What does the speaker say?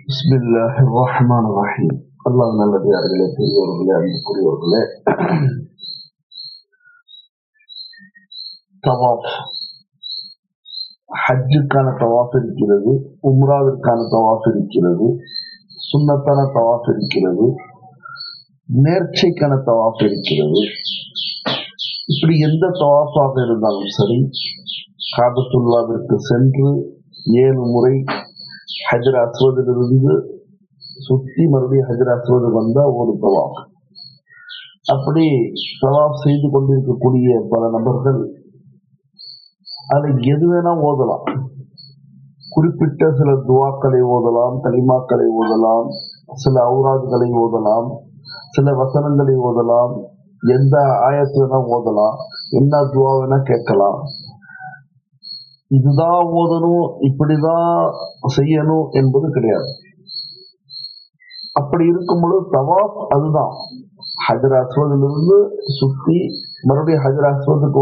பிஸ்மில்லாஹிர் ரஹ்மானிர் ரஹீம். அல்லாஹ் நல்லடியார்களே, பெரியோர்களே, அன்புக்குரியவர்களே, தவாஃப், ஹஜ்ஜுக்கான தவாஃப் இருக்கிறது, உம்ராவிற்கான தவாஃப் இருக்கிறது, சுன்னத்தான தவாஃப் இருக்கிறது, நேர்ச்சைக்கான தவாஃப் இருக்கிறது. இப்படி எந்த தவாஃபாக இருந்தாலும் சரி, காபத்துல்லாவிற்கு சென்று 7 முறை ஹஜ்ர் அஸ்வதிலிருந்து சுத்தி மறுபடியும் ஹஜ்ர் அஸ்வது வந்தா ஒரு தவாஃப். அப்படி தவாஃப் செய்து கொண்டிருக்கக்கூடிய பல நபர்கள் அதை எது வேணா ஓதலாம். குறிப்பிட்ட சில துவாக்களை ஓதலாம், கலிமாக்களை ஓதலாம், சில அவுராதுகளை ஓதலாம், சில வசனங்களை ஓதலாம், எந்த ஆயத்து வேணா ஓதலாம், என்ன துவா வேணா கேட்கலாம். இதுதான் ஓதணும், இப்படிதான் செய்யணும் என்பது கிடையாது. அப்படி இருக்கும் பொழுது தவாஃப் அதுதான். ஹஜ்ர் அஸ்வதிலிருந்து சுத்தி மறுபடியும் ஹஜ்ர் அஸ்வதுக்கு